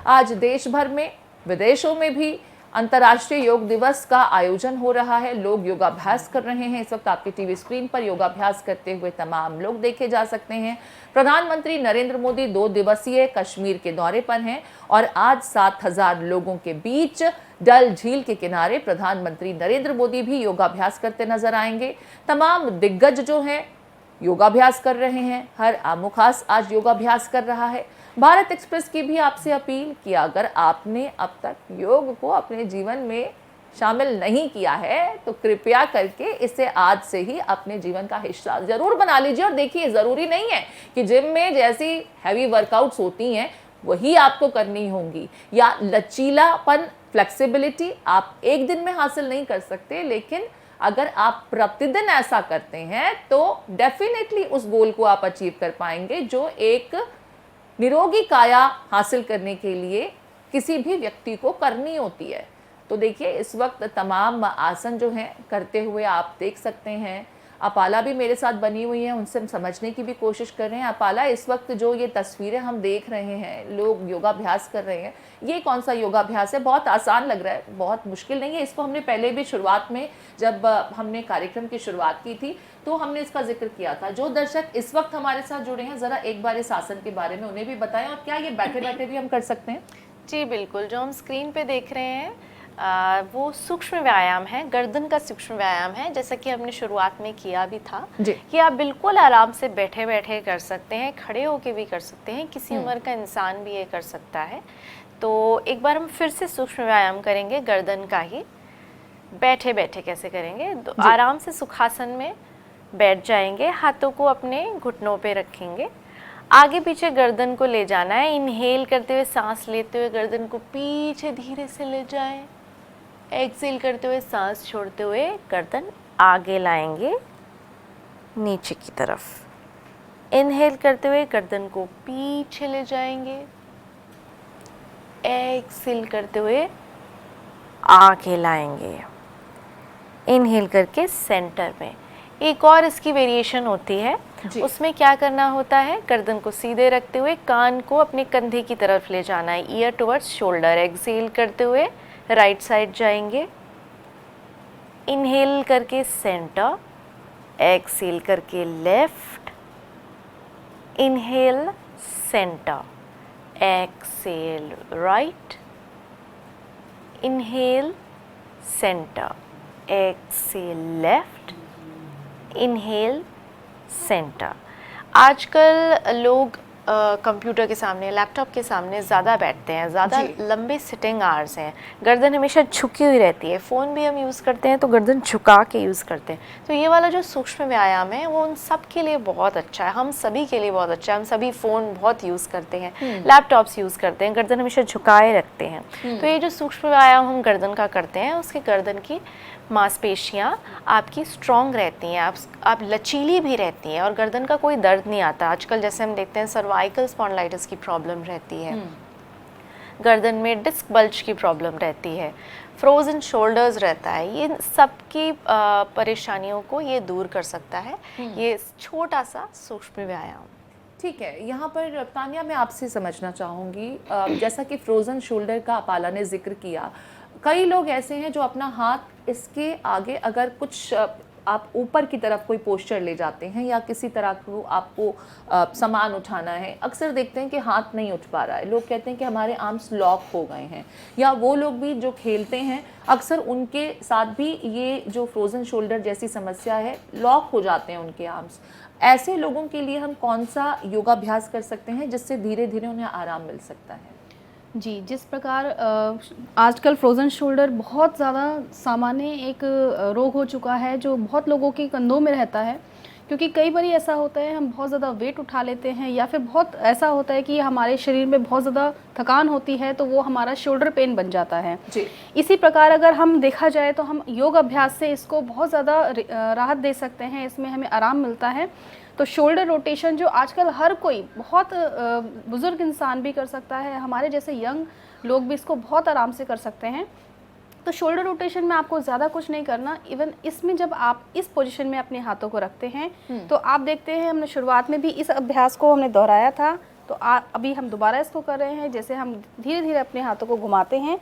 आज देश भर में, विदेशों में भी अंतर्राष्ट्रीय योग दिवस का आयोजन हो रहा है। लोग योगाभ्यास कर रहे हैं। इस वक्त आपकी टीवी स्क्रीन पर योगाभ्यास करते हुए तमाम लोग देखे जा सकते हैं। प्रधानमंत्री नरेंद्र मोदी 2 दिवसीय कश्मीर के दौरे पर हैं और आज 7,000 लोगों के बीच डल झील के किनारे प्रधानमंत्री नरेंद्र मोदी भी योगाभ्यास करते नजर आएंगे। तमाम दिग्गज जो हैं योगाभ्यास कर रहे हैं। हर आमोखास आज योगाभ्यास कर रहा है। भारत एक्सप्रेस की भी आपसे अपील कि अगर आपने अब तक योग को अपने जीवन में शामिल नहीं किया है तो कृपया करके इसे आज से ही अपने जीवन का हिस्सा जरूर बना लीजिए। और देखिए, जरूरी नहीं है कि जिम में जैसी हैवी वर्कआउट्स होती हैं वही आपको करनी होंगी, या लचीलापन, फ्लेक्सिबिलिटी आप एक दिन में हासिल नहीं कर सकते, लेकिन अगर आप प्रतिदिन ऐसा करते हैं तो डेफिनेटली उस गोल को आप अचीव कर पाएंगे जो एक निरोगी काया हासिल करने के लिए किसी भी व्यक्ति को करनी होती है। तो देखिए, इस वक्त तमाम आसन जो हैं करते हुए आप देख सकते हैं। अपाला भी मेरे साथ बनी हुई है, उनसे हम समझने की भी कोशिश कर रहे हैं। अपाला, इस वक्त जो ये तस्वीरें हम देख रहे हैं, लोग योगाभ्यास कर रहे हैं, ये कौन सा योगाभ्यास है? बहुत आसान लग रहा है, बहुत मुश्किल नहीं है। इसको हमने पहले भी शुरुआत में, जब हमने कार्यक्रम की शुरुआत की थी तो हमने इसका जिक्र किया था। जो दर्शक इस वक्त हमारे साथ जुड़े हैं, ज़रा एक बार इस आसन के बारे में उन्हें भी बताएं। और क्या ये बैठे बैठे भी हम कर सकते हैं? जी बिल्कुल, जो हम स्क्रीन पे देख रहे हैं वो सूक्ष्म व्यायाम है, गर्दन का सूक्ष्म व्यायाम है, जैसा कि हमने शुरुआत में किया भी था कि आप बिल्कुल आराम से बैठे बैठे कर सकते हैं, खड़े होके भी कर सकते हैं, किसी उम्र का इंसान भी ये कर सकता है। तो एक बार हम फिर से सूक्ष्म व्यायाम करेंगे गर्दन का ही। बैठे बैठे कैसे करेंगे? तो आराम से सुखासन में बैठ जाएंगे, हाथों को अपने घुटनों पे रखेंगे, आगे पीछे गर्दन को ले जाना है। इनहेल करते हुए सांस लेते हुए गर्दन को पीछे धीरे से ले जाएं। एक्सेल करते हुए सांस छोड़ते हुए गर्दन आगे लाएंगे नीचे की तरफ। इनहेल करते हुए गर्दन को पीछे ले जाएंगे। एक्सेल करते हुए आगे लाएंगे। इनहेल करके सेंटर में। एक और इसकी वेरिएशन होती है, उसमें क्या करना होता है, गर्दन को सीधे रखते हुए कान को अपने कंधे की तरफ ले जाना है, ईयर टुवर्ड्स शोल्डर। एक्सेल करते हुए राइट साइड जाएंगे। इनहेल करके सेंटर, एक्सेल करके left. Inhale centre, exhale right. Inhale centre, exhale left. Inhale centre. आजकल लोग कंप्यूटर के सामने, लैपटॉप के सामने ज़्यादा बैठते हैं, ज़्यादा लंबे सिटिंग आवर्स हैं, गर्दन हमेशा झुकी हुई रहती है। फ़ोन भी हम यूज़ करते हैं तो गर्दन झुका के यूज़ करते हैं। तो ये वाला जो सूक्ष्म व्यायाम है वो उन सब के लिए बहुत अच्छा है, हम सभी के लिए बहुत अच्छा है। हम सभी फ़ोन बहुत यूज़ करते हैं, लैपटॉप्स यूज़ करते हैं, गर्दन हमेशा झुकाए रखते हैं। तो ये जो सूक्ष्म व्यायाम हम गर्दन का करते हैं, उसके गर्दन की मांसपेशियाँ आपकी स्ट्रॉन्ग रहती हैं, आप लचीली भी रहती हैं और गर्दन का कोई दर्द नहीं आता। आजकल जैसे हम देखते हैं सर्वाइकल स्पॉन्डिलाइटिस की प्रॉब्लम रहती है, गर्दन में डिस्क बल्ज की प्रॉब्लम रहती है, फ्रोजन शोल्डर्स रहता है, ये सब की परेशानियों को ये दूर कर सकता है ये छोटा सा सूक्ष्म व्यायाम। ठीक है, यहाँ पर तानिया मैं आपसे समझना चाहूँगी, जैसा कि फ्रोजन शोल्डर का अपाला ने जिक्र किया, कई लोग ऐसे हैं जो अपना हाथ इसके आगे, अगर कुछ आप ऊपर की तरफ कोई पोस्चर ले जाते हैं या किसी तरह को आपको सामान उठाना है, अक्सर देखते हैं कि हाथ नहीं उठ पा रहा है। लोग कहते हैं कि हमारे आर्म्स लॉक हो गए हैं, या वो लोग भी जो खेलते हैं अक्सर उनके साथ भी ये जो फ्रोजन शोल्डर जैसी समस्या है, लॉक हो जाते हैं उनके आर्म्स। ऐसे लोगों के लिए हम कौन सा योगाभ्यास कर सकते हैं जिससे धीरे धीरे उन्हें आराम मिल सकता है? जी, जिस प्रकार आजकल फ्रोज़न शोल्डर बहुत ज़्यादा सामान्य एक रोग हो चुका है जो बहुत लोगों के कंधों में रहता है, क्योंकि कई बार ऐसा होता है हम बहुत ज़्यादा वेट उठा लेते हैं, या फिर बहुत ऐसा होता है कि हमारे शरीर में बहुत ज़्यादा थकान होती है तो वो हमारा शोल्डर पेन बन जाता है जी। इसी प्रकार अगर हम देखा जाए तो हम योग अभ्यास से इसको बहुत ज़्यादा राहत दे सकते हैं, इसमें हमें आराम मिलता है। तो शोल्डर रोटेशन जो आजकल हर कोई, बहुत बुज़ुर्ग इंसान भी कर सकता है, हमारे जैसे यंग लोग भी इसको बहुत आराम से कर सकते हैं। तो शोल्डर रोटेशन में आपको ज़्यादा कुछ नहीं करना, इवन इसमें जब आप इस पोजीशन में अपने हाथों को रखते हैं तो आप देखते हैं, हमने शुरुआत में भी इस अभ्यास को हमने दोहराया था, तो अभी हम दोबारा इसको कर रहे हैं। जैसे हम धीरे धीरे अपने हाथों को घुमाते हैं।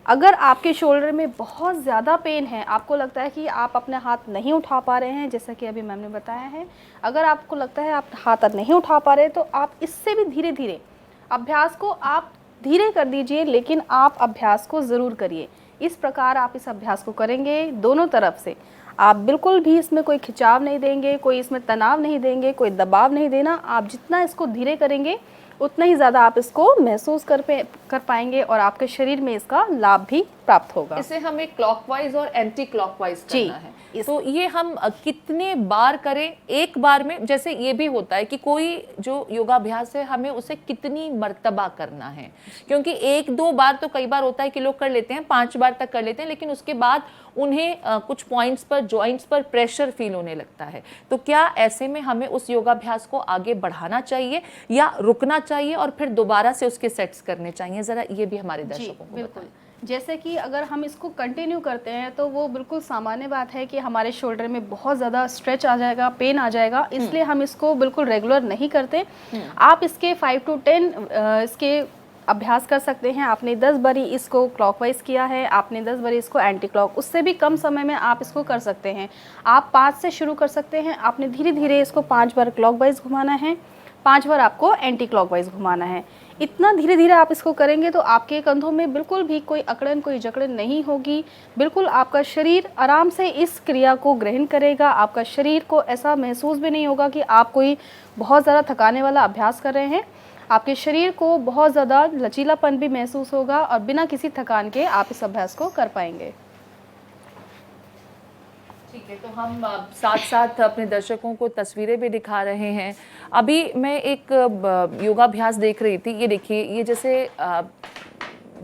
अगर आपके शोल्डर में बहुत ज़्यादा पेन है, आपको लगता है कि आप अपने हाथ नहीं उठा पा रहे हैं, जैसा कि अभी मैम ने बताया है, अगर आपको लगता है आप हाथ नहीं उठा पा रहे, तो आप इससे भी धीरे धीरे अभ्यास को आप धीरे कर दीजिए, लेकिन आप अभ्यास को ज़रूर करिए। इस प्रकार आप इस अभ्यास को करेंगे दोनों तरफ से, आप बिल्कुल भी इसमें कोई खिंचाव नहीं देंगे, कोई इसमें तनाव नहीं देंगे, कोई दबाव नहीं देना। आप जितना इसको धीरे करेंगे उतना ही ज़्यादा आप इसको महसूस कर पाएंगे और आपके शरीर में इसका लाभ भी प्राप्त होगा। इसे हमें क्लॉकवाइज और एंटी क्लॉकवाइज करना है। इस तो ये हम कितने बार करें एक बार में? जैसे ये भी होता है कि कोई जो योगाभ्यास है हमें उसे कितनी मर्तबा करना है, क्योंकि एक दो बार तो कई बार होता है कि लोग कर लेते हैं, 5 बार तक कर लेते हैं, लेकिन उसके बाद उन्हें कुछ पॉइंट्स पर, जॉइंट्स पर प्रेशर फील होने लगता है। तो क्या ऐसे में हमें उस योगाभ्यास को आगे बढ़ाना चाहिए या रुकना चाहिए और फिर दोबारा से उसके सेट्स करने चाहिए? जरा ये भी हमारे दर्शकों को बिल्कुल। बताएं। जैसे कि अगर हम इसको कंटिन्यू करते हैं तो वो बिल्कुल सामान्य बात है कि हमारे शोल्डर में बहुत ज़्यादा स्ट्रेच आ जाएगा, पेन आ जाएगा, इसलिए हम इसको बिल्कुल रेगुलर नहीं करते। आप इसके 5 to 10 इसके अभ्यास कर सकते हैं। आपने 10 बारी इसको क्लॉकवाइज किया है, आपने 10 बारी इसको एंटी क्लॉक, उससे भी कम समय में आप इसको कर सकते हैं। आप 5 से शुरू कर सकते हैं। आपने धीरे धीरे इसको 5 बार क्लॉकवाइज घुमाना है, 5 बार आपको एंटी क्लॉकवाइज घुमाना है। इतना धीरे धीरे आप इसको करेंगे तो आपके कंधों में बिल्कुल भी कोई अकड़न, कोई जकड़न नहीं होगी। बिल्कुल आपका शरीर आराम से इस क्रिया को ग्रहण करेगा। आपका शरीर को ऐसा महसूस भी नहीं होगा कि आप कोई बहुत ज़्यादा थकाने वाला अभ्यास कर रहे हैं। आपके शरीर को बहुत ज़्यादा लचीलापन भी महसूस होगा और बिना किसी थकान के आप इस अभ्यास को कर पाएंगे। ठीक है, तो हम साथ साथ अपने दर्शकों को तस्वीरें भी दिखा रहे हैं। अभी मैं एक योगाभ्यास देख रही थी। ये देखिए, ये जैसे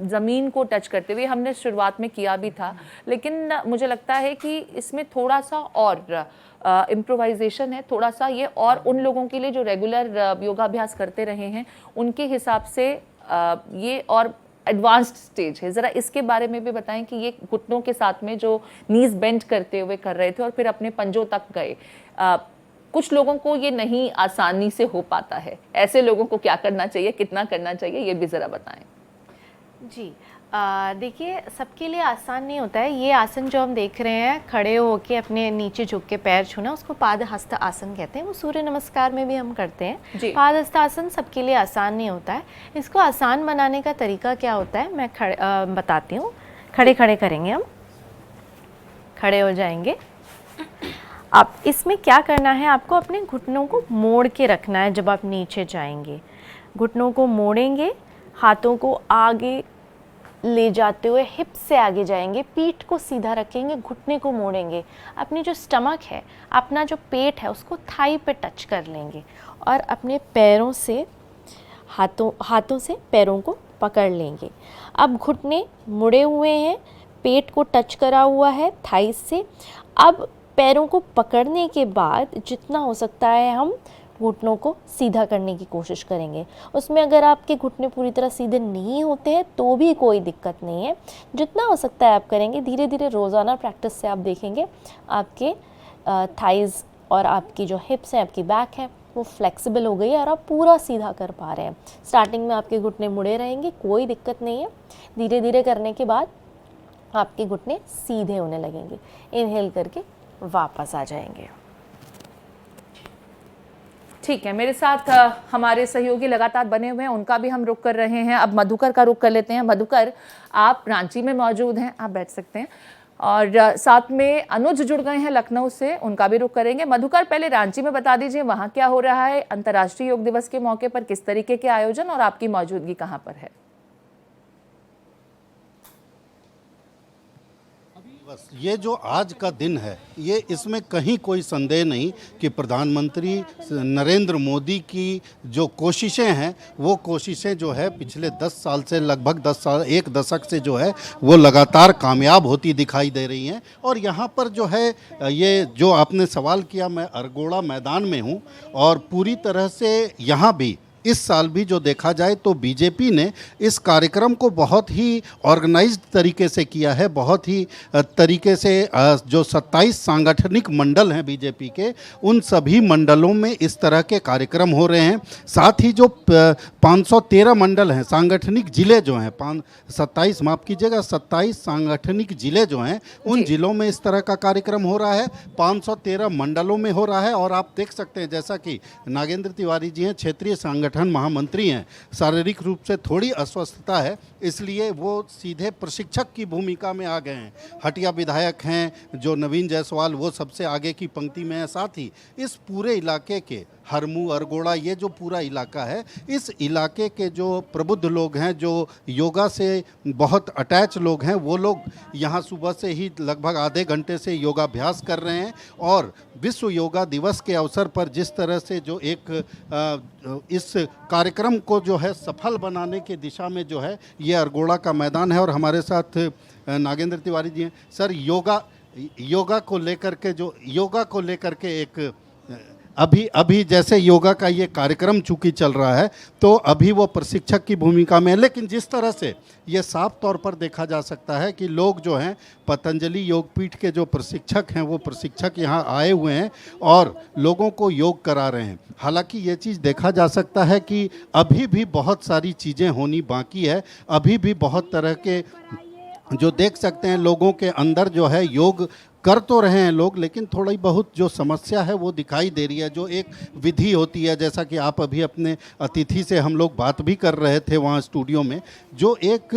ज़मीन को टच करते हुए हमने शुरुआत में किया भी था, लेकिन मुझे लगता है कि इसमें थोड़ा सा और इम्प्रोवाइजेशन है, थोड़ा सा ये और उन लोगों के लिए जो रेगुलर योगाभ्यास करते रहे हैं उनके हिसाब से ये और एडवांस्ड स्टेज है। ज़रा इसके बारे में भी बताएं कि ये घुटनों के साथ में जो नीज बेंड करते हुए कर रहे थे और फिर अपने पंजों तक गए, कुछ लोगों को ये नहीं आसानी से हो पाता है, ऐसे लोगों को क्या करना चाहिए, कितना करना चाहिए, ये भी ज़रा बताएं। जी, देखिए, सबके लिए आसान नहीं होता है। ये आसन जो हम देख रहे हैं, खड़े होके अपने नीचे झुक के पैर छूना, उसको पादहस्त आसन कहते हैं। वो सूर्य नमस्कार में भी हम करते हैं। पादहस्त आसन सबके लिए आसान नहीं होता है। इसको आसान बनाने का तरीका क्या होता है, मैं बताती हूँ। खड़े खड़े करेंगे, हम खड़े हो जाएंगे। अब इसमें क्या करना है, आपको अपने घुटनों को मोड़ के रखना है। जब आप नीचे जाएंगे, घुटनों को मोड़ेंगे, हाथों को आगे ले जाते हुए हिप से आगे जाएंगे, पीठ को सीधा रखेंगे, घुटने को मोड़ेंगे। अपनी जो स्टमक है, अपना जो पेट है, उसको थाई पे टच कर लेंगे और अपने पैरों से हाथों से पैरों को पकड़ लेंगे। अब घुटने मुड़े हुए हैं, पेट को टच करा हुआ है थाई से। अब पैरों को पकड़ने के बाद जितना हो सकता है हम घुटनों को सीधा करने की कोशिश करेंगे। उसमें अगर आपके घुटने पूरी तरह सीधे नहीं होते हैं तो भी कोई दिक्कत नहीं है, जितना हो सकता है आप करेंगे। धीरे धीरे रोज़ाना प्रैक्टिस से आप देखेंगे आपके थाइज़ और आपकी जो हिप्स हैं, आपकी बैक है, वो फ्लेक्सिबल हो गई है और आप पूरा सीधा कर पा रहे हैं। स्टार्टिंग में आपके घुटने मुड़े रहेंगे, कोई दिक्कत नहीं है। धीरे धीरे करने के बाद आपके घुटने सीधे होने लगेंगे। इनहेल करके वापस आ जाएंगे। ठीक है, मेरे साथ हमारे सहयोगी लगातार बने हुए हैं, उनका भी हम रुख कर रहे हैं। अब मधुकर का रुख कर लेते हैं। मधुकर, आप रांची में मौजूद हैं, आप बैठ सकते हैं। और साथ में अनुज जुड़ गए हैं लखनऊ से, उनका भी रुख करेंगे। मधुकर, पहले रांची में बता दीजिए वहाँ क्या हो रहा है, अंतर्राष्ट्रीय योग दिवस के मौके पर किस तरीके के आयोजन और आपकी मौजूदगी कहाँ पर है? बस ये जो आज का दिन है, ये इसमें कहीं कोई संदेह नहीं कि प्रधानमंत्री नरेंद्र मोदी की जो कोशिशें हैं, वो कोशिशें जो है पिछले 10 साल से, लगभग 10 साल, एक दशक से जो है वो लगातार कामयाब होती दिखाई दे रही हैं। और यहाँ पर जो है, ये जो आपने सवाल किया, मैं अरगोड़ा मैदान में हूँ और पूरी तरह से यहाँ भी इस साल भी जो देखा जाए तो बीजेपी ने इस कार्यक्रम को बहुत ही ऑर्गेनाइज्ड तरीके से किया है। बहुत ही तरीके से जो 27 सांगठनिक मंडल हैं बीजेपी के, उन सभी मंडलों में इस तरह के कार्यक्रम हो रहे हैं। साथ ही जो 513 मंडल हैं, सांगठनिक जिले जो हैं, 27 माफ़ कीजिएगा 27 सांगठनिक जिले जो हैं, उन जिलों में इस तरह का कार्यक्रम हो रहा है। 513 मंडलों में हो रहा है। और आप देख सकते हैं, जैसा कि नागेंद्र तिवारी जी हैं, क्षेत्रीय संगठन महामंत्री हैं, शारीरिक रूप से थोड़ी अस्वस्थता है, इसलिए वो सीधे प्रशिक्षक की भूमिका में आ गए हैं। हटिया विधायक हैं जो नवीन जायसवाल, वो सबसे आगे की पंक्ति में है। साथ ही इस पूरे इलाके के हरमू, अरगोड़ा, ये जो पूरा इलाका है, इस इलाके के जो प्रबुद्ध लोग हैं, जो योगा से बहुत अटैच लोग हैं, वो लोग यहाँ सुबह से ही लगभग आधे घंटे से योगाभ्यास कर रहे हैं। और विश्व योगा दिवस के अवसर पर जिस तरह से जो एक इस कार्यक्रम को जो है सफल बनाने की दिशा में जो है ये अरगोड़ा का मैदान है। और हमारे साथ नागेंद्र तिवारी जी हैं। सर, योगा को लेकर के एक अभी जैसे योगा का ये कार्यक्रम चूंकि चल रहा है, तो अभी वो प्रशिक्षक की भूमिका में है, लेकिन जिस तरह से ये साफ तौर पर देखा जा सकता है कि लोग जो हैं, पतंजलि योगपीठ के जो प्रशिक्षक हैं, वो प्रशिक्षक यहाँ आए हुए हैं और लोगों को योग करा रहे हैं। हालांकि ये चीज़ देखा जा सकता है कि अभी भी बहुत सारी चीज़ें होनी बाकी है। अभी भी बहुत तरह के जो देख सकते हैं लोगों के अंदर जो है, योग कर तो रहे हैं लोग, लेकिन थोड़ी बहुत जो समस्या है वो दिखाई दे रही है। जो एक विधि होती है, जैसा कि आप अभी अपने अतिथि से हम लोग बात भी कर रहे थे वहाँ स्टूडियो में, जो एक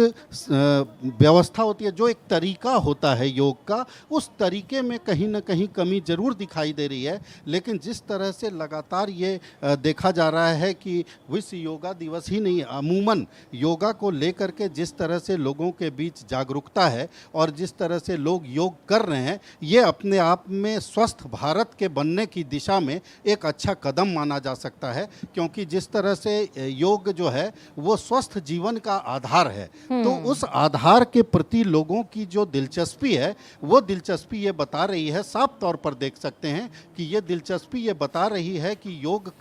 व्यवस्था होती है, जो एक तरीका होता है योग का, उस तरीके में कहीं ना कहीं कमी ज़रूर दिखाई दे रही है। लेकिन जिस तरह से लगातार ये देखा जा रहा है कि विश्व योगा दिवस ही नहीं, अमूमन योगा को लेकर के जिस तरह से लोगों के बीच जागरूकता है और जिस तरह से लोग योग कर रहे हैं, ये अपने आप में स्वस्थ भारत के बनने की दिशा में एक अच्छा कदम माना जा सकता है। क्योंकि जिस तरह से योग जो है वो स्वस्थ जीवन का आधार है, तो उस आधार के प्रति लोगों की जो दिलचस्पी है, वो दिलचस्पी ये बता रही है, साफ तौर पर देख सकते हैं कि ये दिलचस्पी ये बता रही है कि योग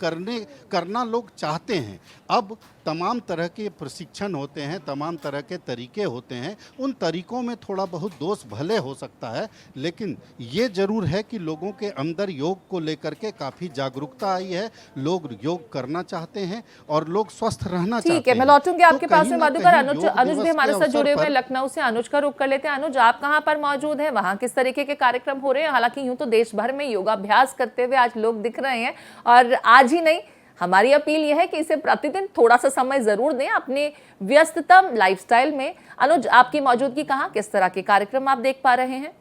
करना लोग चाहते हैं। अब तमाम तरह के प्रशिक्षण होते हैं, तमाम तरह के तरीके होते हैं, उन तरीकों में थोड़ा बहुत दोष भले हो सकता है, लेकिन ये जरूर है कि लोगों के अंदर योग को लेकर के काफ़ी जागरूकता आई है। लोग योग करना चाहते हैं और लोग स्वस्थ रहना चाहते हैं। ठीक है, मैं लौटूंगी आपके पास में मधुकर। अनुज भी हमारे साथ जुड़े हुए लखनऊ से। अनुज का रुख कर लेते हैं। अनुज, आप कहाँ पर मौजूद हैं? वहाँ किस तरीके के कार्यक्रम हो रहे हैं? हालांकि यूं तो देश भर में योगाभ्यास करते हुए आज लोग दिख रहे हैं, और आज ही नहीं, हमारी अपील यह है कि इसे प्रतिदिन थोड़ा सा समय जरूर दें अपने व्यस्ततम लाइफस्टाइल में। अनुज, आपकी मौजूदगी कहाँ, किस तरह के कार्यक्रम आप देख पा रहे हैं?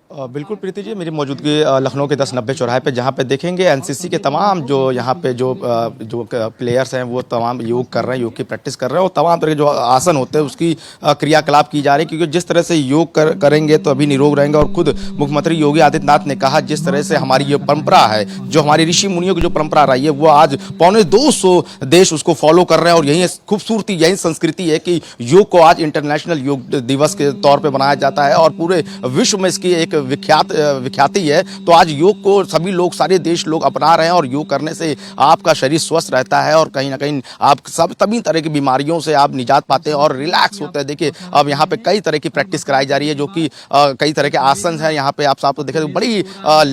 बिल्कुल प्रीति जी, मेरी मौजूदगी लखनऊ के 1090 चौराहे पे, जहाँ पे देखेंगे एनसीसी के तमाम जो यहाँ पे जो प्लेयर्स हैं वो तमाम योग कर रहे हैं, योग की प्रैक्टिस कर रहे हैं, और तमाम तरह के जो आसन होते हैं उसकी क्रियाकलाप की जा रही है। क्योंकि जिस तरह से योग करेंगे तो अभी निरोग रहेंगे। और खुद मुख्यमंत्री योगी आदित्यनाथ ने कहा, जिस तरह से हमारी ये परंपरा है, जो हमारी ऋषि मुनियों की जो परंपरा रही है, वो आज 250 देश उसको फॉलो कर रहे हैं। और यही खूबसूरती, यही संस्कृति है कि योग को आज इंटरनेशनल योग दिवस के तौर पर मनाया जाता है और पूरे विश्व में इसकी एक विख्याति है। तो आज योग को सभी लोग, सारे देश लोग अपना रहे हैं, और योग करने से आपका शरीर स्वस्थ रहता है और कहीं ना कहीं आप सभी तरह की बीमारियों से आप निजात पाते हैं और रिलैक्स होते हैं। देखिए, अब यहाँ पे कई तरह की प्रैक्टिस कराई जा रही है, जो कि कई तरह के आसन हैं। यहाँ पे आप साफ तो देखें तो बड़ी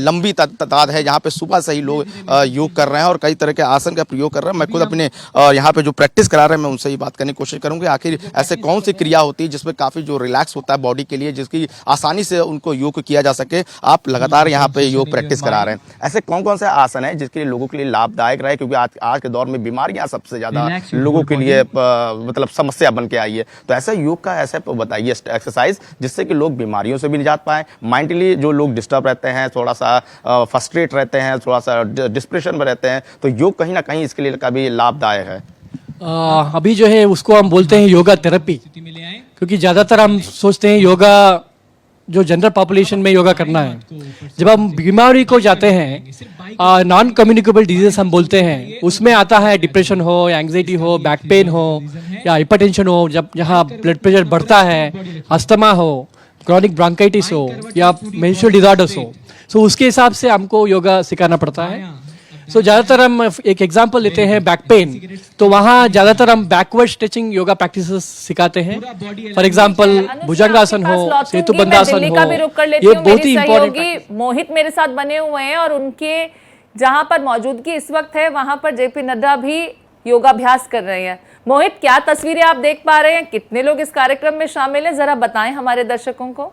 लंबी तादाद है, यहाँ पे सुबह से ही लोग योग कर रहे हैं और कई तरह के आसन का प्रयोग कर रहे हैं। मैं खुद अपने यहाँ पे जो प्रैक्टिस करा रहे हैं, मैं उनसे ही बात करने की कोशिश करूँगी, आखिर ऐसे कौन सी क्रिया होती है जिसमें काफ़ी जो रिलैक्स होता है बॉडी के लिए, जिसकी आसानी से उनको योग किया जा सके। आप लगातार यहाँ पे योग प्रैक्टिस करा रहे हैं, ऐसे कौन कौन से आसन हैं जिसके लिए लोगों के लिए लाभदायक रहे? क्योंकि आज के दौर में बीमारियां सबसे ज्यादा लोगों के लिए मतलब समस्या बन के आई है। तो ऐसा योग का ऐसे बताइए एक्सरसाइज जिससे कि लोग बीमारियों से भी निजात पाएं, माइंडली जो लोग डिस्टर्ब रहते हैं, थोड़ा सा फ्रस्ट्रेट रहते हैं, थोड़ा सा डिप्रेशन में रहते हैं, तो योग कहीं ना कहीं इसके लिए कभी लाभदायक है। अभी जो है उसको हम बोलते हैं योगा थेरेपी, क्योंकि ज़्यादातर हम सोचते हैं योगा जो जनरल पॉपुलेशन में योगा करना है। जब हम बीमारी को जाते हैं, नॉन कम्युनिकेबल डिजीज हम बोलते हैं, उसमें आता है डिप्रेशन हो, एंग्जाइटी हो, बैक पेन हो या हाइपरटेंशन हो, जब जहाँ ब्लड प्रेशर बढ़ता है, अस्थमा हो, क्रॉनिक ब्रोंकाइटिस हो या मेंस्ट्रुअल डिसऑर्डर्स हो, सो उसके हिसाब से हमको योगा सिखाना पड़ता है। सो ज़्यादातर हम एक एग्जांपल लेते हैं बैक पेन, तो वहाँ ज़्यादातर हम बैकवर्ड स्ट्रेचिंग योगा प्रैक्टिसेस सिखाते हैं। फॉर एग्जांपल भुजंगासन हो, सेतु बंधासन हो, ये बहुत ही इम्पोर्टेंट। मोहित मेरे साथ बने हुए हैं और उनके जहां पर मौजूदगी इस वक्त है वहां पर जेपी नड्डा भी योगाभ्यास कर रहे हैं। मोहित, क्या तस्वीरें आप देख पा रहे हैं? कितने लोग इस कार्यक्रम में शामिल हैं, जरा बताएं हमारे दर्शकों को।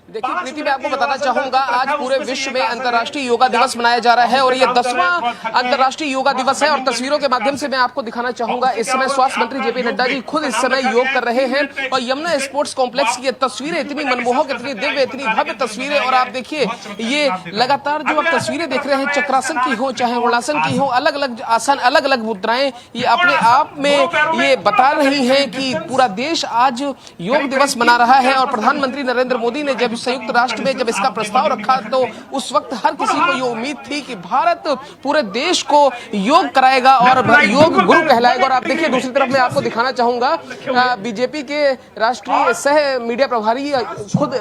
देखिए प्रीति, मैं आपको बताना चाहूंगा आज पूरे विश्व में अंतर्राष्ट्रीय योगा दिवस मनाया जा रहा है और ये 10वां अंतर्राष्ट्रीय योगा दिवस है। और तस्वीरों के माध्यम से मैं आपको दिखाना चाहूंगा, इस समय स्वास्थ्य मंत्री जेपी नड्डा जी खुद इस समय योग कर रहे हैं और यमुना स्पोर्ट्स कॉम्प्लेक्स की तस्वीरें इतनी मनमोहक, इतनी दिव्य, इतनी भव्य तस्वीरें। और आप देखिए ये लगातार जो आप तस्वीरें देख रहे हैं, चक्रासन की हो चाहे उड़ासन की हो, अलग अलग आसन, अलग अलग मुद्राएं, ये अपने आप में ये बता रही हैं कि पूरा देश आज योग दिवस मना रहा है। और प्रधानमंत्री नरेंद्र मोदी ने जब संयुक्त राष्ट्र में जब इसका प्रस्ताव रखा तो उस वक्त हर किसी को ये उम्मीद थी कि भारत पूरे देश को योग कराएगा और योग गुरु कहलाएगा। और आप देखिए दूसरी तरफ मैं आपको दिखाना चाहूंगा, बीजेपी के राष्ट्रीय सह मीडिया प्रभारी खुद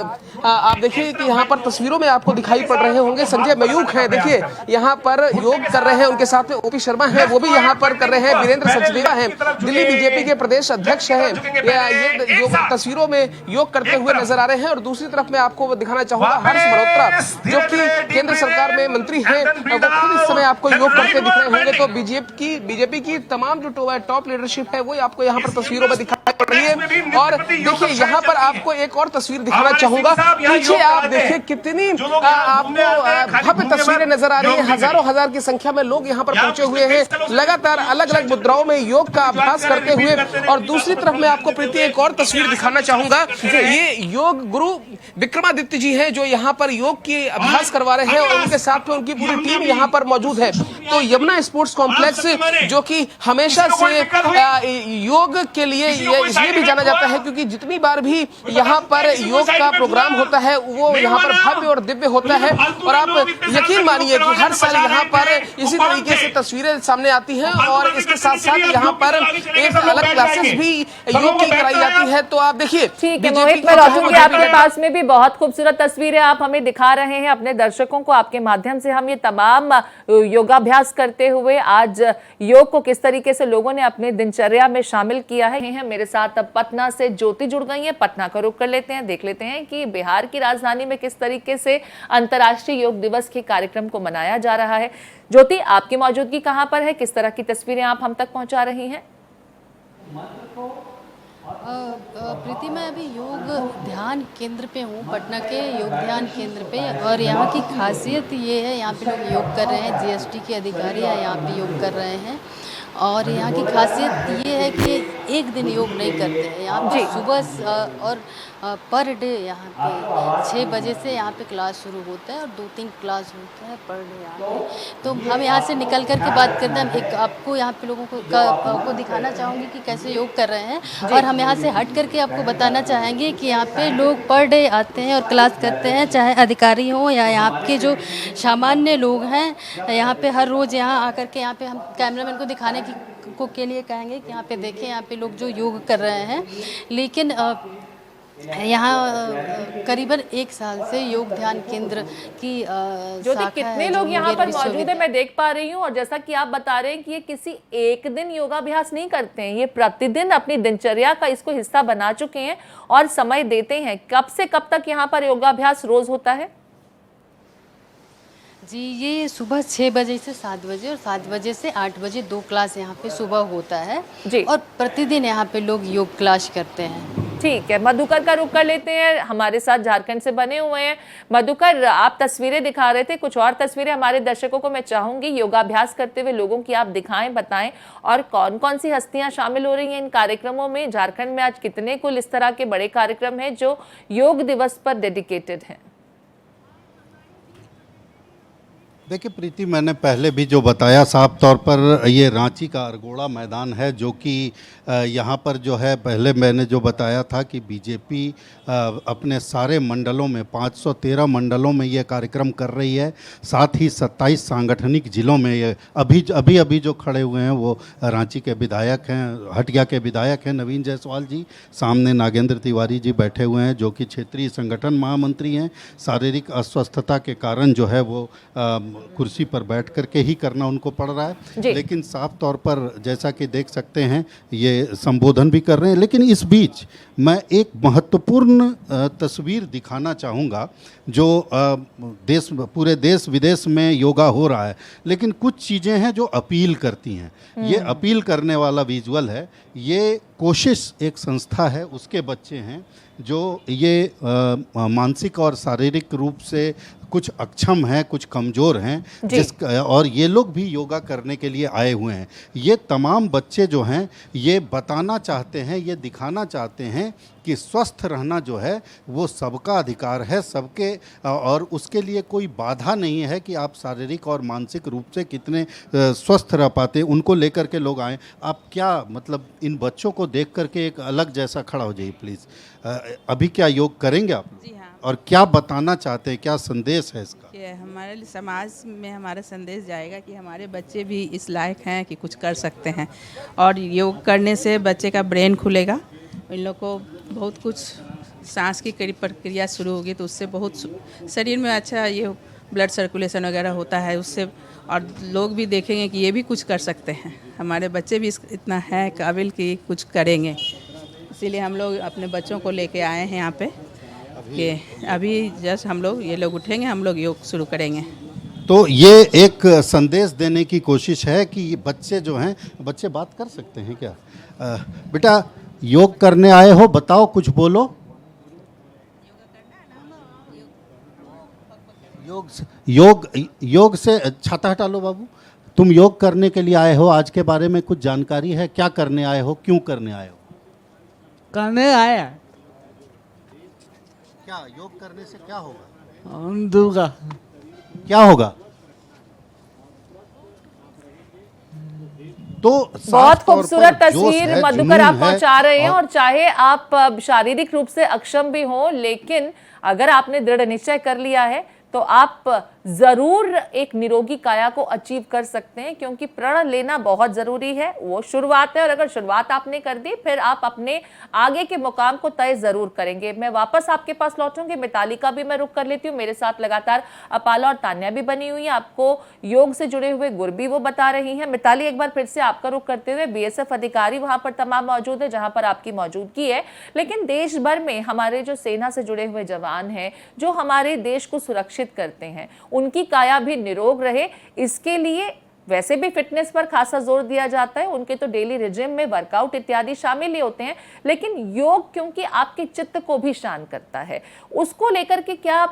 आप देखिए कि यहाँ पर तस्वीरों में आपको दिखाई पड़ रहे होंगे, संजय मयूख है, देखिए यहाँ पर योग कर रहे हैं। उनके साथ में ओपी शर्मा है, वो भी यहाँ पर कर रहे हैं। वीरेंद्र सचदेवा है, दिल्ली बीजेपी के प्रदेश अध्यक्ष है, ये योग तस्वीरों में योग करते हुए नजर आ रहे हैं। और दूसरी तरफ मैं आपको दिखाना चाहूंगा हर्ष मल्होत्रा, जो कि केंद्र सरकार में मंत्री हैं, वो खुद इस समय आपको योग करते दिख रहे होंगे। तो बीजेपी की तमाम जो टॉप लीडरशिप है वो आपको यहाँ पर तस्वीरों में दिखाई पड़ रही है। और देखिए यहाँ पर आपको एक और तस्वीर दिखाना चाहूंगा, पीछे आप देखिए कितनी आपको भव्य तस्वीरें नजर आ रही है। हजारों हजार की संख्या में लोग यहाँ पर पहुंचे हुए हैं, लगातार अलग अलग मुद्राओं में योग का अभ्यास करते हुए। और दूसरी तरफ मैं आपको प्रीति एक और तस्वीर दिखाना चाहूंगा, ये योग गुरु विक्रमादित्य जी हैं जो यहाँ पर योग की अभ्यास करवा रहे हैं और उनके साथ में उनकी पूरी टीम यहाँ पर मौजूद है। तो यमुना स्पोर्ट्स कॉम्प्लेक्स जो कि हमेशा से योग के लिए इसलिए भी जाना जाता है क्योंकि जितनी बार भी यहाँ पर योग का प्रोग्राम होता है वो यहाँ पर भव्य और दिव्य होता है। और आप यकीन मानिए कि हर साल यहाँ पर इसी तरीके से तस्वीरें सामने आती हैं और इसके साथ साथ यहाँ पर एक अलग क्लासेस भी योग की कराई जाती है। तो आप देखिए, ठीक है मोहित, मैं लौटूंगी आपके पास में भी। बहुत खूबसूरत तस्वीरें आप हमें दिखा रहे हैं अपने दर्शकों को, आपके माध्यम से हम ये तमाम योगाभ्यास करते हुए आज योग को किस तरीके से लोगों ने अपने दिनचर्या में शामिल किया है। मेरे साथ अब पटना से ज्योति जुड़ गई है, पटना का रुख कर लेते हैं, देख लेते हैं कि बिहार की राजधानी में किस तरीके से अंतर्राष्ट्रीय योग दिवस के कार्यक्रम को मनाया जा रहा है। ज्योति, आपकी मौजूदगी कहां पर है, किस तरह की तस्वीरें आप हम तक पहुंचा रही हैं? प्रीति, मैं अभी योग ध्यान केंद्र पे हूँ, पटना के योग ध्यान केंद्र पे। और यहाँ की खासियत ये है, यहाँ पे लोग योग कर रहे हैं, जीएसटी के अधिकारी यहाँ पे योग कर रहे हैं। और यहाँ की खासियत ये है कि एक दिन योग नहीं करते हैं यहाँ पे। सुबह और पर डे यहाँ पे 6 बजे से यहाँ पे क्लास शुरू होता है और 2-3 क्लास होता है पर डे यहाँ पे। तो हम यहाँ से निकल कर के बात करते हैं। एक आपको यहाँ पे लोगों को दिखाना चाहूँगी कि कैसे योग कर रहे हैं। और हम यहाँ से हट करके आपको बताना चाहेंगे कि यहाँ पे लोग पर डे आते हैं और क्लास करते हैं, चाहे अधिकारी हों या यहाँ के जो सामान्य लोग हैं। यहाँ पे हर रोज़ यहाँ आकर के यहाँ पे हम कैमरामैन को दिखाने के लिए कहेंगे कि यहाँ पे देखें, यहाँ पे लोग जो योग कर रहे हैं। लेकिन यहाँ करीबन 1 साल से योग ध्यान केंद्र की ज्योति, कितने लोग यहाँ पर मौजूद है मैं देख पा रही हूँ। और जैसा कि आप बता रहे हैं कि ये किसी एक दिन योगाभ्यास नहीं करते हैं, ये प्रतिदिन अपनी दिनचर्या का इसको हिस्सा बना चुके हैं और समय देते हैं। कब से कब तक यहाँ पर योगाभ्यास रोज होता है? जी, ये सुबह 6 बजे से 7 बजे और 7 बजे से 8 बजे 2 क्लास यहाँ पे सुबह होता है जी। और प्रतिदिन यहाँ पे लोग योग क्लास करते हैं। ठीक है, मधुकर का रुख कर लेते हैं, हमारे साथ झारखंड से बने हुए हैं। मधुकर, आप तस्वीरें दिखा रहे थे, कुछ और तस्वीरें हमारे दर्शकों को मैं चाहूंगी योगाभ्यास करते हुए लोगों की आप दिखाएं, बताएं और कौन कौन सी हस्तियां शामिल हो रही हैं इन कार्यक्रमों में। झारखंड में आज कितने कुल इस तरह के बड़े कार्यक्रम हैं जो योग दिवस पर डेडिकेटेड हैं? देखिए प्रीति, मैंने पहले भी जो बताया, साफ तौर पर ये रांची का अरगोड़ा मैदान है जो कि यहाँ पर जो है, पहले मैंने जो बताया था कि बीजेपी अपने सारे मंडलों में 513 मंडलों में ये कार्यक्रम कर रही है। साथ ही 27 सांगठनिक जिलों में ये अभी जो खड़े हुए हैं वो रांची के विधायक हैं, हटिया के विधायक हैं नवीन जायसवाल जी। सामने नागेंद्र तिवारी जी बैठे हुए हैं जो कि क्षेत्रीय संगठन महामंत्री हैं। शारीरिक अस्वस्थता के कारण जो है वो कुर्सी पर बैठ कर के ही करना उनको पड़ रहा जी। है, लेकिन साफ तौर पर जैसा कि देख सकते हैं ये संबोधन भी कर रहे हैं। लेकिन इस बीच मैं एक महत्वपूर्ण तस्वीर दिखाना चाहूँगा जो पूरे देश विदेश में योगा हो रहा है, लेकिन कुछ चीज़ें हैं जो अपील करती हैं। ये अपील करने वाला विजुअल है। ये कोशिश एक संस्था है, उसके बच्चे हैं जो ये मानसिक और शारीरिक रूप से कुछ अक्षम हैं, कुछ कमज़ोर हैं, और ये लोग भी योगा करने के लिए आए हुए हैं। ये तमाम बच्चे जो हैं ये बताना चाहते हैं, ये दिखाना चाहते हैं कि स्वस्थ रहना जो है वो सबका अधिकार है, सबके, और उसके लिए कोई बाधा नहीं है कि आप शारीरिक और मानसिक रूप से कितने स्वस्थ रह पाते हैं। उनको लेकर के लोग आए। आप क्या मतलब इन बच्चों को देख करके एक अलग जैसा खड़ा हो जाइए प्लीज़। अभी क्या योग करेंगे आप? जी हाँ। और क्या बताना चाहते हैं, क्या संदेश है इसका? कि हमारे समाज में हमारा संदेश जाएगा कि हमारे बच्चे भी इस लायक हैं कि कुछ कर सकते हैं, और योग करने से बच्चे का ब्रेन खुलेगा। इन लोग को बहुत कुछ सांस की कड़ी प्रक्रिया शुरू होगी तो उससे बहुत शरीर में अच्छा ये ब्लड सर्कुलेशन वगैरह होता है उससे, और लोग भी देखेंगे कि ये भी कुछ कर सकते हैं। हमारे बच्चे भी इतना है काबिल कि कुछ करेंगे, इसीलिए हम लोग अपने बच्चों को लेके आए हैं यहाँ पे कि अभी जस्ट हम लोग ये लोग उठेंगे, हम लोग योग शुरू करेंगे। तो ये एक संदेश देने की कोशिश है कि ये बच्चे जो हैं, बच्चे बात कर सकते हैं क्या? बेटा योग करने आए हो, बताओ, कुछ बोलो। योग से छाता हटा लो बाबू। तुम योग करने के लिए आए हो, आज के बारे में कुछ जानकारी है? क्या करने आए हो, क्यों करने आए हो? करने आया। क्या योग करने से क्या होगा? दूंगा। क्या होगा? तो बहुत खूबसूरत तस्वीर मधुकर आप पहुंचा रहे हैं, और चाहे आप शारीरिक रूप से अक्षम भी हो, लेकिन अगर आपने दृढ़ निश्चय कर लिया है तो आप जरूर एक निरोगी काया को अचीव कर सकते हैं, क्योंकि प्रण लेना बहुत जरूरी है। वो शुरुआत है, और अगर शुरुआत आपने कर दी फिर आप अपने आगे के मुकाम को तय जरूर करेंगे। मैं वापस आपके पास लौटूंगी। मिताली का भी मैं रुख कर लेती हूँ। मेरे साथ लगातार अपाला और तान्या भी बनी हुई है, आपको योग से जुड़े हुए गुर भी वो बता रही हैं। मिताली, एक बार फिर से आपका रुख करते हुए, बीएसएफ अधिकारी वहां पर तमाम मौजूद है जहां पर आपकी मौजूदगी है, लेकिन देश भर में हमारे जो सेना से जुड़े हुए जवान हैं, जो हमारे देश को सुरक्षित करते हैं, उनकी काया भी निरोग रहे, इसके लिए वैसे भी फिटनेस पर खासा जोर दिया जाता है। उनके तो डेली रिजिम में वर्कआउट इत्यादि शामिल ही होते हैं, लेकिन योग क्योंकि आपके चित्त को भी शांत करता है, उसको लेकर के क्या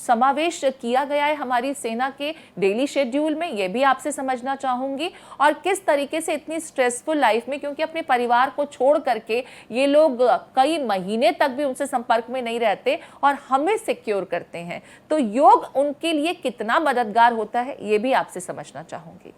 समावेश किया गया है हमारी सेना के डेली शेड्यूल में, ये भी आपसे समझना चाहूंगी। और किस तरीके से इतनी स्ट्रेसफुल लाइफ में, क्योंकि अपने परिवार को छोड़ करके ये लोग कई महीने तक भी उनसे संपर्क में नहीं रहते और हमें सिक्योर करते हैं, तो योग उनके लिए कितना मददगार होता है ये भी आपसे समझना चाहूंगी।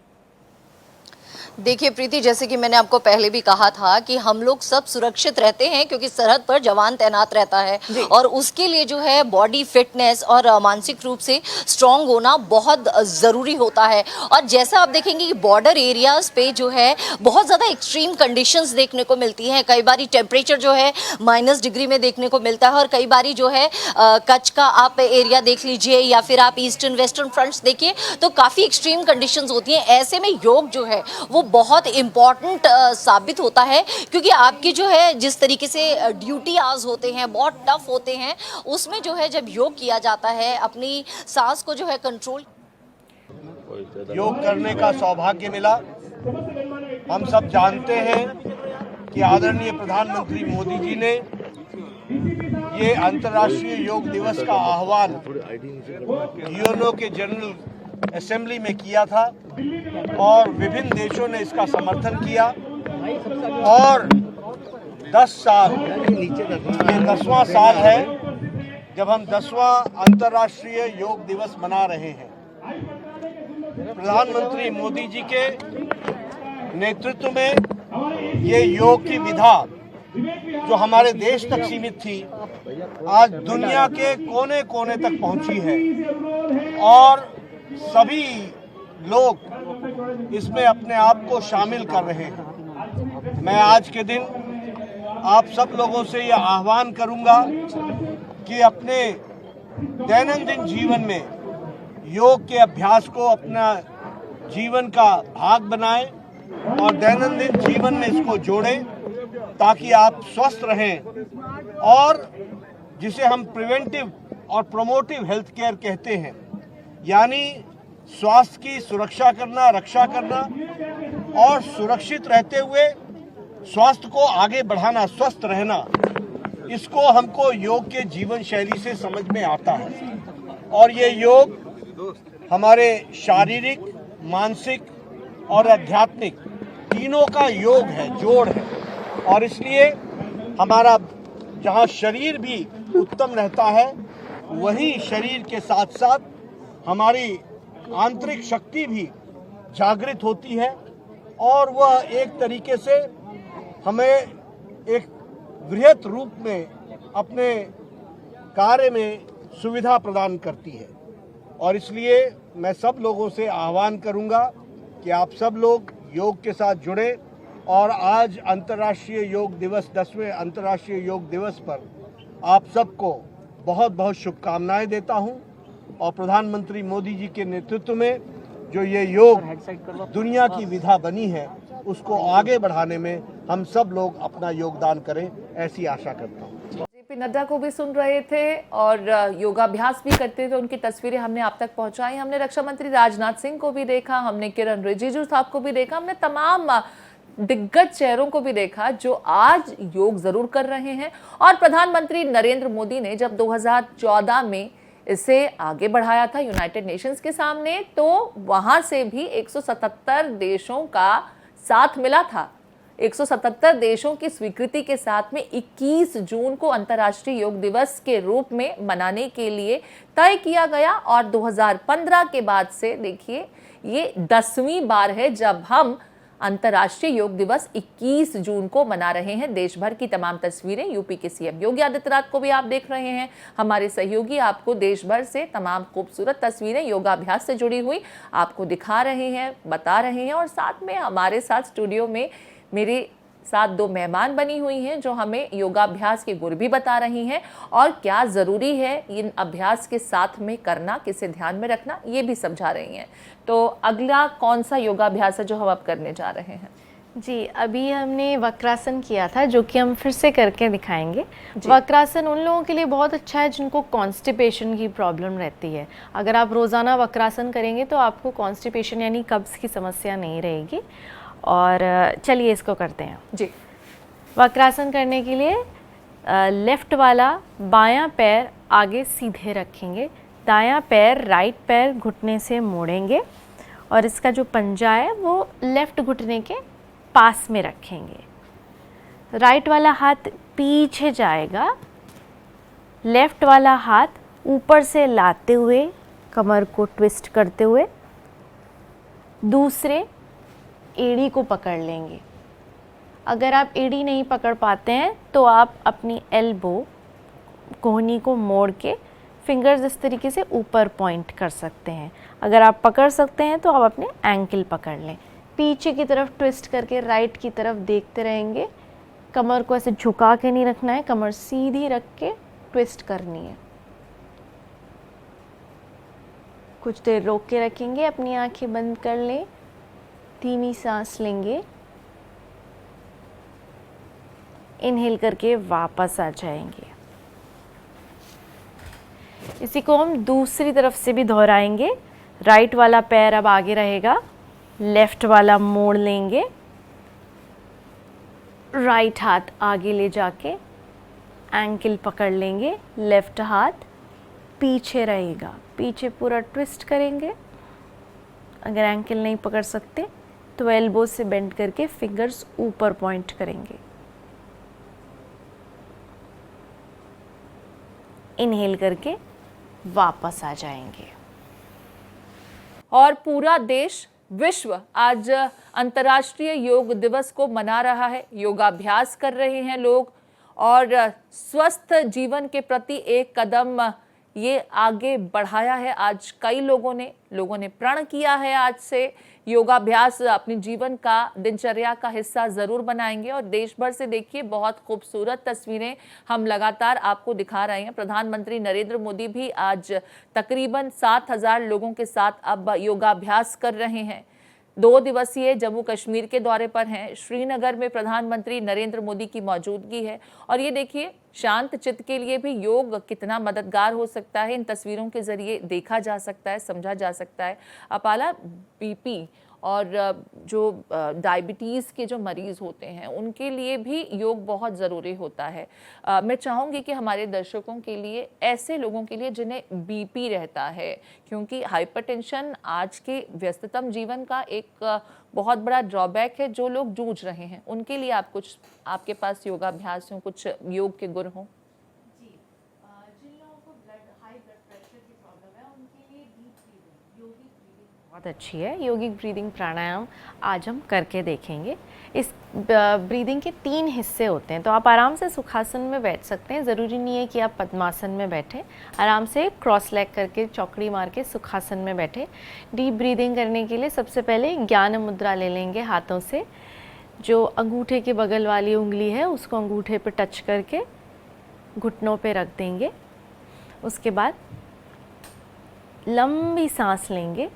देखिए प्रीति, जैसे कि मैंने आपको पहले भी कहा था कि हम लोग सब सुरक्षित रहते हैं क्योंकि सरहद पर जवान तैनात रहता है, और उसके लिए जो है बॉडी फिटनेस और मानसिक रूप से स्ट्रांग होना बहुत ज़रूरी होता है। और जैसा आप देखेंगे कि बॉर्डर एरियाज पे जो है बहुत ज़्यादा एक्सट्रीम कंडीशंस देखने को मिलती हैं। कई बारी टेम्परेचर जो है -डिग्री में देखने को मिलता है, और कई बारी जो है कच्छ का आप एरिया देख लीजिए या फिर आप ईस्टर्न वेस्टर्न फ्रंट्स देखिए तो काफ़ी एक्सट्रीम कंडीशंस होती हैं। ऐसे में योग जो है वो बहुत इम्पॉर्टेंट साबित होता है, क्योंकि आपकी जो है जिस तरीके से ड्यूटी आवर्स होते हैं बहुत टफ होते हैं, उसमें जो है जब योग किया जाता है अपनी सांस को जो है कंट्रोल। योग करने का सौभाग्य मिला। हम सब जानते हैं कि आदरणीय प्रधानमंत्री मोदी जी ने ये अंतर्राष्ट्रीय योग दिवस का आह्वान यूएनओ के जनरल असेंबली में किया था, और विभिन्न देशों ने इसका समर्थन किया, और 10 साल, ये 10वां साल है जब हम 10वां अंतर्राष्ट्रीय योग दिवस मना रहे हैं। प्रधानमंत्री मोदी जी के नेतृत्व में ये योग की विधा जो हमारे देश तक सीमित थी, आज दुनिया के कोने कोने तक पहुंची है, और सभी लोग इसमें अपने आप को शामिल कर रहे हैं। मैं आज के दिन आप सब लोगों से यह आह्वान करूंगा कि अपने दैनंदिन जीवन में योग के अभ्यास को अपना जीवन का भाग बनाएं और दैनंदिन जीवन में इसको जोड़ें ताकि आप स्वस्थ रहें और जिसे हम प्रिवेंटिव और प्रोमोटिव हेल्थ केयर कहते हैं, यानी स्वास्थ्य की सुरक्षा करना, रक्षा करना और सुरक्षित रहते हुए स्वास्थ्य को आगे बढ़ाना, स्वस्थ रहना, इसको हमको योग के जीवन शैली से समझ में आता है। और ये योग हमारे शारीरिक, मानसिक और आध्यात्मिक तीनों का योग है, जोड़ है। और इसलिए हमारा जहाँ शरीर भी उत्तम रहता है, वही शरीर के साथ साथ हमारी आंतरिक शक्ति भी जागृत होती है और वह एक तरीके से हमें एक वृहत रूप में अपने कार्य में सुविधा प्रदान करती है। और इसलिए मैं सब लोगों से आह्वान करूंगा कि आप सब लोग योग के साथ जुड़े और आज अंतर्राष्ट्रीय योग दिवस, 10वें अंतर्राष्ट्रीय योग दिवस पर आप सबको बहुत बहुत शुभकामनाएं देता हूं। और प्रधानमंत्री मोदी जी के नेतृत्व में जो ये योग दुनिया की विधा बनी है, उसको आगे बढ़ाने में हम सब लोग अपना योगदान करें, ऐसी आशा करता हूँ। जेपी नड्डा को भी सुन रहे थे और योगाभ्यास भी करते थे, उनकी तस्वीरें हमने आप तक पहुंचाई। हमने रक्षा मंत्री राजनाथ सिंह को भी देखा, हमने किरण रिजिजू साहब को भी देखा, हमने तमाम दिग्गज चेहरों को भी देखा जो आज योग जरूर कर रहे हैं। और प्रधानमंत्री नरेंद्र मोदी ने जब 2014 में इसे आगे बढ़ाया था यूनाइटेड नेशंस के सामने, तो वहां से भी 177 देशों का साथ मिला था। 177 देशों की स्वीकृति के साथ में 21 जून को अंतर्राष्ट्रीय योग दिवस के रूप में मनाने के लिए तय किया गया। और 2015 के बाद से देखिए ये 10वीं बार है जब हम अंतर्राष्ट्रीय योग दिवस 21 जून को मना रहे हैं। देश भर की तमाम तस्वीरें यूपी के सीएम योगी आदित्यनाथ को भी आप देख रहे हैं। हमारे सहयोगी आपको देश भर से तमाम खूबसूरत तस्वीरें योगाभ्यास से जुड़ी हुई आपको दिखा रहे हैं, बता रहे हैं। और साथ में हमारे साथ स्टूडियो में मेरे साथ 2 मेहमान बनी हुई हैं जो हमें योगाभ्यास के गुर भी बता रही हैं और क्या ज़रूरी है इन अभ्यास के साथ में करना, किसे ध्यान में रखना, ये भी समझा रही हैं। तो अगला कौन सा योगाभ्यास है जो हम अब करने जा रहे हैं? जी, अभी हमने वक्रासन किया था जो कि हम फिर से करके दिखाएंगे। वक्रासन उन लोगों के लिए बहुत अच्छा है जिनको कॉन्स्टिपेशन की प्रॉब्लम रहती है। अगर आप रोज़ाना वक्रासन करेंगे तो आपको कॉन्स्टिपेशन यानी कब्ज़ की समस्या नहीं रहेगी। और चलिए इसको करते हैं। जी, वक्रासन करने के लिए लेफ़्ट वाला बायां पैर आगे सीधे रखेंगे, दायां पैर राइट पैर घुटने से मोड़ेंगे और इसका जो पंजा है वो लेफ़्ट घुटने के पास में रखेंगे। राइट वाला हाथ पीछे जाएगा, लेफ़्ट वाला हाथ ऊपर से लाते हुए कमर को ट्विस्ट करते हुए दूसरे एड़ी को पकड़ लेंगे। अगर आप एड़ी नहीं पकड़ पाते हैं तो आप अपनी एल्बो कोहनी को मोड़ के फिंगर्स इस तरीके से ऊपर पॉइंट कर सकते हैं। अगर आप पकड़ सकते हैं तो आप अपने एंकल पकड़ लें। पीछे की तरफ ट्विस्ट करके राइट की तरफ देखते रहेंगे। कमर को ऐसे झुका के नहीं रखना है, कमर सीधी रख के ट्विस्ट करनी है। कुछ देर रोक के रखेंगे, अपनी आंखें बंद कर लें, धीमी सांस लेंगे, इनहेल करके वापस आ जाएंगे। इसी को हम दूसरी तरफ से भी दोहराएंगे। राइट वाला पैर अब आगे रहेगा, लेफ्ट वाला मोड़ लेंगे, राइट हाथ आगे ले जाके एंकल पकड़ लेंगे, लेफ्ट हाथ पीछे रहेगा, पीछे पूरा ट्विस्ट करेंगे। अगर एंकल नहीं पकड़ सकते तो एल्बो से बेंड करके फिंगर्स ऊपर पॉइंट करेंगे। इनहेल करके वापस आ जाएंगे। और पूरा देश, विश्व आज अंतर्राष्ट्रीय योग दिवस को मना रहा है। योगाभ्यास कर रहे हैं लोग और स्वस्थ जीवन के प्रति एक कदम ये आगे बढ़ाया है। आज कई लोगों ने प्रण किया है आज से योगाभ्यास अपने जीवन का, दिनचर्या का हिस्सा ज़रूर बनाएंगे। और देश भर से देखिए बहुत खूबसूरत तस्वीरें हम लगातार आपको दिखा रहे हैं। प्रधानमंत्री नरेंद्र मोदी भी आज तकरीबन 7,000 लोगों के साथ अब योगाभ्यास कर रहे हैं। 2 दिवसीय जम्मू कश्मीर के दौरे पर हैं। श्रीनगर में प्रधानमंत्री नरेंद्र मोदी की मौजूदगी है। और ये देखिए, शांत चित्त के लिए भी योग कितना मददगार हो सकता है, इन तस्वीरों के जरिए देखा जा सकता है, समझा जा सकता है। अपाला, बीपी और जो डायबिटीज़ के जो मरीज़ होते हैं उनके लिए भी योग बहुत ज़रूरी होता है। मैं चाहूँगी कि हमारे दर्शकों के लिए, ऐसे लोगों के लिए जिन्हें बीपी रहता है, क्योंकि हाइपरटेंशन आज के व्यस्ततम जीवन का एक बहुत बड़ा ड्रॉबैक है, जो लोग जूझ रहे हैं उनके लिए आप कुछ, आपके पास योगाभ्यास हो, कुछ योग के गुर हों? बहुत अच्छी है योगिक ब्रीदिंग प्राणायाम, आज हम करके देखेंगे। इस ब्रीदिंग के 3 हिस्से होते हैं, तो आप आराम से सुखासन में बैठ सकते हैं। ज़रूरी नहीं है कि आप पद्मासन में बैठें, आराम से क्रॉस लेग करके चौकड़ी मार के सुखासन में बैठें। डीप ब्रीदिंग करने के लिए सबसे पहले ज्ञान मुद्रा ले लेंगे हाथों से। जो अंगूठे के बगल वाली उंगली है उसको अंगूठे पे टच करके घुटनों पे रख देंगे। उसके बाद लंबी सांस लेंगे,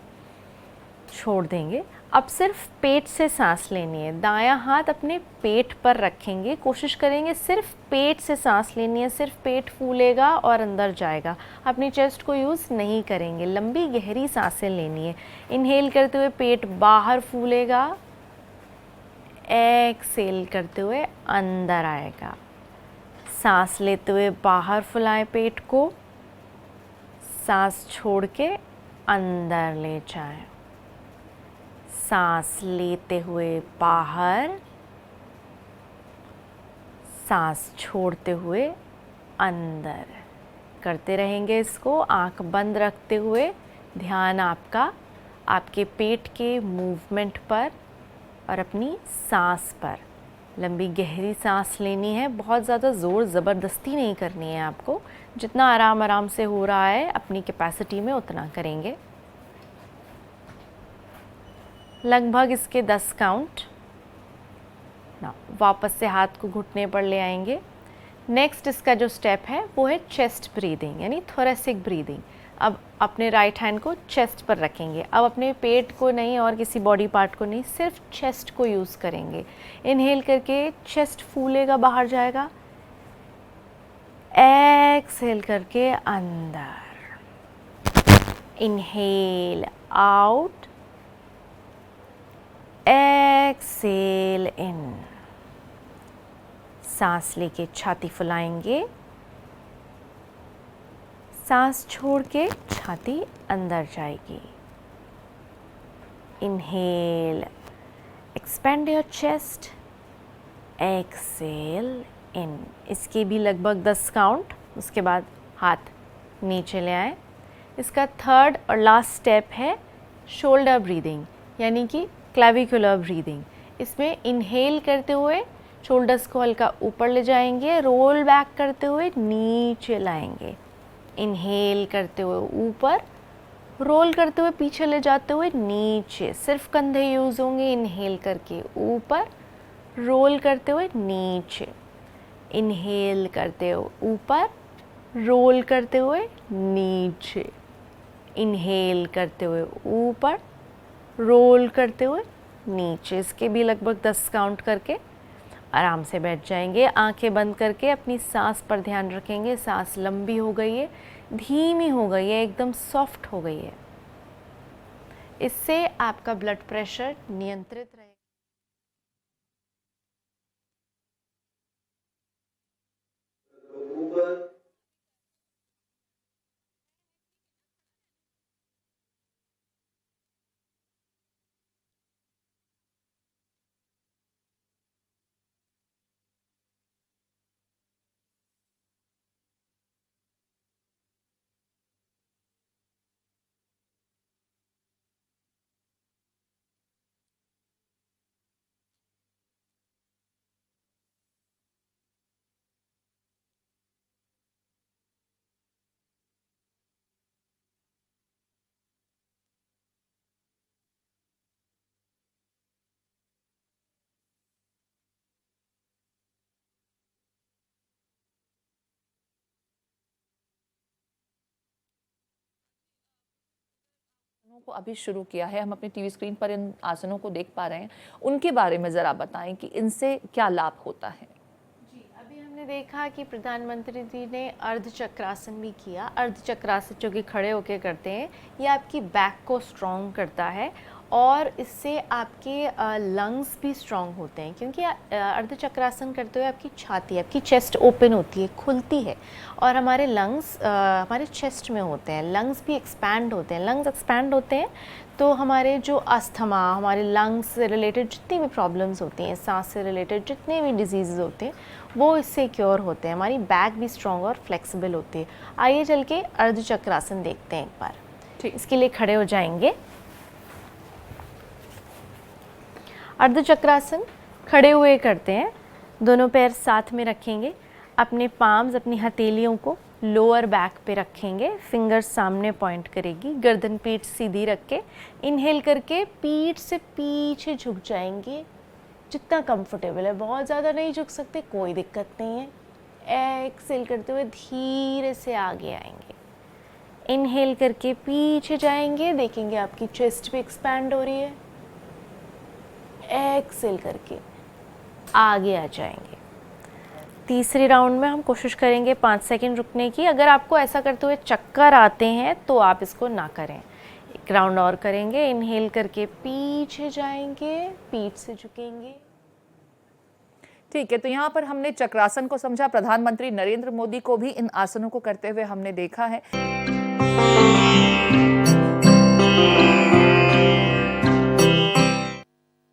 छोड़ देंगे। अब सिर्फ पेट से सांस लेनी है। दायां हाथ अपने पेट पर रखेंगे, कोशिश करेंगे सिर्फ पेट से सांस लेनी है, सिर्फ पेट फूलेगा और अंदर जाएगा। अपनी चेस्ट को यूज़ नहीं करेंगे। लंबी गहरी सांसें लेनी है। इनहेल करते हुए पेट बाहर फूलेगा, एक्सहेल करते हुए अंदर आएगा। सांस लेते हुए बाहर फुलाएं पेट को, सांस छोड़ के अंदर ले जाएं। सांस लेते हुए बाहर, सांस छोड़ते हुए अंदर। करते रहेंगे इसको आंख बंद रखते हुए। ध्यान आपका आपके पेट के मूवमेंट पर और अपनी सांस पर। लंबी गहरी सांस लेनी है, बहुत ज़्यादा ज़ोर ज़बरदस्ती नहीं करनी है आपको। जितना आराम आराम से हो रहा है अपनी कैपेसिटी में उतना करेंगे। लगभग इसके 10 काउंट ना। वापस से हाथ को घुटने पर ले आएंगे। नेक्स्ट इसका जो स्टेप है वो है चेस्ट ब्रीदिंग, यानी थोरेसिक ब्रीदिंग। अब अपने राइट हैंड को चेस्ट पर रखेंगे। अब अपने पेट को नहीं और किसी बॉडी पार्ट को नहीं, सिर्फ चेस्ट को यूज़ करेंगे। इनहेल करके चेस्ट फूलेगा, बाहर जाएगा। एक्सहेल करके अंदर। इनहेल आउट, एक्सहेल इन। सांस लेके छाती फुलाएंगे, सांस छोड़ के छाती अंदर जाएगी। Inhale, expand your chest, exhale in. इसके भी लगभग 10 काउंट। उसके बाद हाथ नीचे ले आए। इसका थर्ड और लास्ट स्टेप है शोल्डर ब्रीदिंग, यानी कि क्लेविकुलर ब्रीदिंग। इसमें इनहेल करते हुए शोल्डर्स को हल्का ऊपर ले जाएंगे, रोल बैक करते हुए नीचे लाएंगे। इनहेल करते हुए ऊपर, रोल करते हुए पीछे ले जाते हुए नीचे। सिर्फ कंधे यूज़ होंगे। इनहेल करके ऊपर, रोल करते हुए नीचे। इनहेल करते हुए ऊपर, रोल करते हुए नीचे। इनहेल करते हुए ऊपर, रोल करते हुए नीचे। इसके भी लगभग 10 काउंट करके आराम से बैठ जाएंगे। आंखें बंद करके अपनी सांस पर ध्यान रखेंगे। सांस लंबी हो गई है, धीमी हो गई है, एकदम सॉफ्ट हो गई है। इससे आपका ब्लड प्रेशर नियंत्रित रहेगा। को अभी शुरू किया है, हम अपनी टीवी स्क्रीन पर इन आसनों को देख पा रहे हैं, उनके बारे में ज़रा बताएं कि इनसे क्या लाभ होता है। जी, अभी हमने देखा कि प्रधानमंत्री जी ने अर्धचक्रासन भी किया। अर्धचक्रासन जो कि खड़े होकर करते हैं, ये आपकी बैक को स्ट्रॉन्ग करता है और इससे आपके लंग्स भी स्ट्रॉन्ग होते हैं, क्योंकि अर्धचक्रासन करते हुए आपकी छाती, आपकी चेस्ट ओपन होती है, खुलती है और हमारे लंग्स हमारे चेस्ट में होते हैं, लंग्स भी एक्सपैंड होते हैं। लंग्स एक्सपैंड होते हैं तो हमारे जो अस्थमा, हमारे लंग्स से रिलेटेड जितनी भी प्रॉब्लम्स होती हैं, सांस से रिलेटेड जितने भी डिजीज़ होते हैं, वो इससे क्योर होते हैं। हमारी बैक भी स्ट्रॉन्ग और फ्लेक्सिबल होती है। आइए चल के अर्धचक्रासन देखते हैं एक बार। ठीक। इसके लिए खड़े हो जाएंगे। अर्धचक्रासन खड़े हुए करते हैं, दोनों पैर साथ में रखेंगे, अपने पाम्स, अपनी हथेलियों को लोअर बैक पे रखेंगे, फिंगर्स सामने पॉइंट करेगी, गर्दन पीठ सीधी रख के इनहेल करके पीठ से पीछे झुक जाएंगे जितना कंफर्टेबल है। बहुत ज़्यादा नहीं झुक सकते, कोई दिक्कत नहीं है। एक्सहेल करते हुए धीरे से आगे आएंगे, इनहेल करके पीछे जाएंगे, देखेंगे आपकी चेस्ट भी एक्सपैंड हो रही है। एक्सहेल करके आगे आ जाएंगे। तीसरे राउंड में हम कोशिश करेंगे 5 सेकंड रुकने की। अगर आपको ऐसा करते हुए चक्कर आते हैं तो आप इसको ना करें। एक राउंड और करेंगे, इनहेल करके पीछे जाएंगे, पीठ से झुकेंगे। ठीक है, तो यहाँ पर हमने चक्रासन को समझा, प्रधानमंत्री नरेंद्र मोदी को भी इन आसनों को करते हुए हमने देखा है।